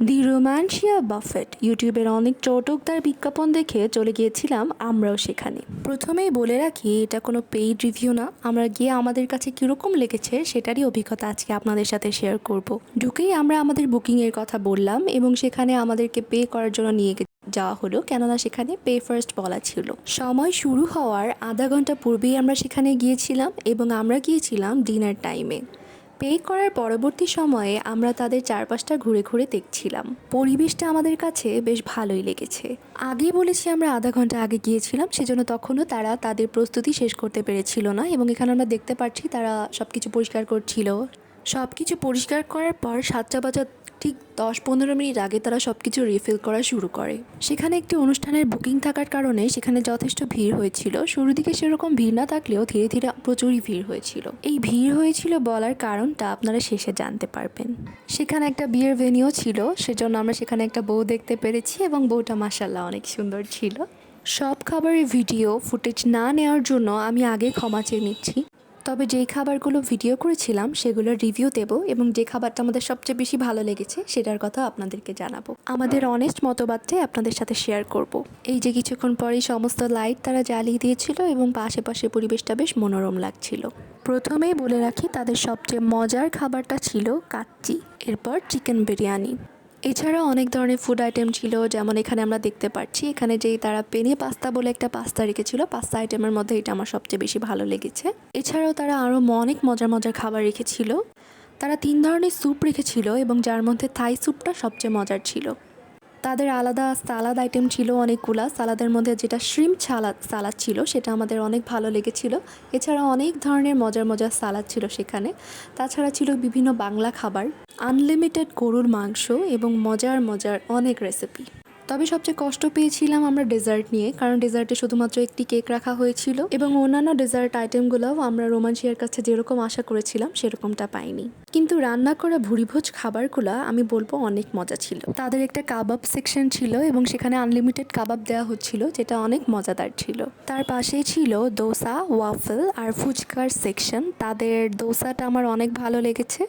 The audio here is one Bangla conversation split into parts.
দি রোমান্সিয়া বাফেট ইউটিউবের অনেক চটকদার বিজ্ঞাপন দেখে চলে গিয়েছিলাম আমরাও সেখানে। প্রথমেই বলে রাখি, এটা কোনো পেইড রিভিউ না। আমরা গিয়ে আমাদের কাছে কীরকম লেগেছে সেটারই অভিজ্ঞতা আজকে আপনাদের সাথে শেয়ার করব। ঢুকেই আমরা আমাদের বুকিংয়ের কথা বললাম এবং সেখানে আমাদেরকে পে করার জন্য নিয়ে যাওয়া হলো, কেননা সেখানে পে ফার্স্ট বলা ছিল। সময় শুরু হওয়ার আধা ঘন্টা পূর্বেই আমরা সেখানে গিয়েছিলাম এবং আমরা গিয়েছিলাম ডিনার টাইমে। পে করার পরবর্তী সময়ে আমরা তাদের চারপাশটা ঘুরে ঘুরে দেখছিলাম। পরিবেশটা আমাদের কাছে বেশ ভালোই লেগেছে। আগেই বলেছি আমরা আধা ঘন্টা আগে গিয়েছিলাম, সেজন্য তখনও তারা তাদের প্রস্তুতি শেষ করতে পেরেছিল না এবং এখানে আমরা দেখতে পাচ্ছি তারা সব কিছু পরিষ্কার করছিল। সব কিছু পরিষ্কার করার পর 7টা বাজার ঠিক 10-15 মিনিট আগে তারা সব কিছু রিফিল করা শুরু করে। সেখানে একটি অনুষ্ঠানের বুকিং থাকার কারণে সেখানে যথেষ্ট ভিড় হয়েছিল। শুরুর দিকে সেরকম ভিড় না থাকলেও ধীরে ধীরে প্রচুরই ভিড় হয়েছিল। এই ভিড় হয়েছিল বলার কারণটা আপনারা শেষে জানতে পারবেন। সেখানে একটা বিয়ের ভেন্যু ছিল, সেজন্য আমরা সেখানে একটা বউ দেখতে পেরেছি এবং বউটা মাশাআল্লাহ অনেক সুন্দর ছিল। সব খাবারের ভিডিও ফুটেজ না নেওয়ার জন্য আমি আগে ক্ষমা চেয়ে নিচ্ছি। তবে যেই খাবারগুলো ভিডিও করেছিলাম সেগুলোর রিভিউ দেব এবং যে খাবারটা আমাদের সবচেয়ে বেশি ভালো লেগেছে সেটার কথা আপনাদেরকে জানাবো। আমাদের অনেস্ট মতবাদটাই আপনাদের সাথে শেয়ার করব। এই যে কিছুক্ষণ পরেই সমস্ত লাইট তারা জ্বালিয়ে দিয়েছিল এবং আশেপাশে পরিবেশটা বেশ মনোরম লাগছিল। প্রথমেই বলে রাখি, তাদের সবচেয়ে মজার খাবারটা ছিল কাচ্চি, এরপর চিকেন বিরিয়ানি। এছাড়াও অনেক ধরনের ফুড আইটেম ছিল, যেমন এখানে আমরা দেখতে পাচ্ছি এখানে যেই তারা পেনে পাস্তা বলে একটা পাস্তা রেখেছিল, পাস্তা আইটেমের মধ্যে এটা আমার সবচেয়ে বেশি ভালো লেগেছে। এছাড়াও তারা আরও অনেক মজার মজার খাবার রেখেছিল। তারা 3 ধরনের স্যুপ রেখেছিল এবং যার মধ্যে থাই স্যুপটা সবচেয়ে মজার ছিল। তাদের আলাদা সালাদ আইটেম ছিল অনেকগুলা। সালাদের মধ্যে যেটা শ্রিম্প সালাদ ছিল সেটা আমাদের অনেক ভালো লেগেছিল। এছাড়া অনেক ধরনের মজার মজার সালাদ ছিল সেখানে। তাছাড়া ছিল বিভিন্ন বাংলা খাবার, আনলিমিটেড গরুর মাংস এবং মজার মজার অনেক রেসিপি। তবে সবচেয়ে কষ্ট পেয়েছিলাম আমরা ডেজার্ট নিয়ে, কারণ ডেজার্টে শুধুমাত্র একটি কেক রাখা হয়েছিল এবং অন্যান্য ডেজার্ট আইটেমগুলোও আমরা রোমান্সিয়ার কাছে যেরকম আশা করেছিলাম সেরকমটা পাইনি। কিন্তু রান্না করা ভুরিভোজ খাবারগুলো আমি বলবো অনেক মজা ছিল। তাদের একটা কাবাব সেকশন ছিল এবং সেখানে আনলিমিটেড কাবাব দেওয়া হচ্ছিল, যেটা অনেক মজাদার ছিল। তার পাশেই ছিল দোসা, ওয়াফেল আর ফুচকার সেকশন। তাদের দোসাটা আমার অনেক ভালো লেগেছে।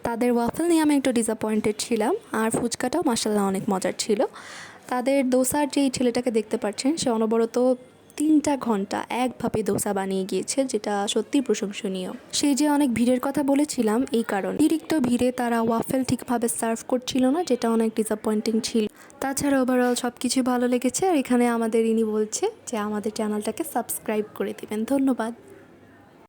তাদের ওয়াফেল নিয়ে আমি একটু ডিসঅ্যাপয়েন্টেড ছিলাম, আর ফুচকাটাও মাশাআল্লাহ অনেক মজার ছিল। তাদের দোসার যেই ছেলেটাকে দেখতে পাচ্ছেন সে অনবরত 3টা ঘন্টা একভাবে দোসা বানিয়ে গিয়েছে, যেটা সত্যি প্রশংসনীয়। সেই যে অনেক ভিড়ের কথা বলেছিলাম, এই কারণে অতিরিক্ত ভিড়ে তারা ওয়াফেল ঠিকভাবে সার্ভ করছিল না, যেটা অনেক ডিসঅ্যাপয়েন্টিং ছিল। তাছাড়া ওভারঅল সব কিছু ভালো লেগেছে। আর এখানে আমাদের ইনি বলছে যে আমাদের চ্যানেলটাকে সাবস্ক্রাইব করে দেবেন। ধন্যবাদ।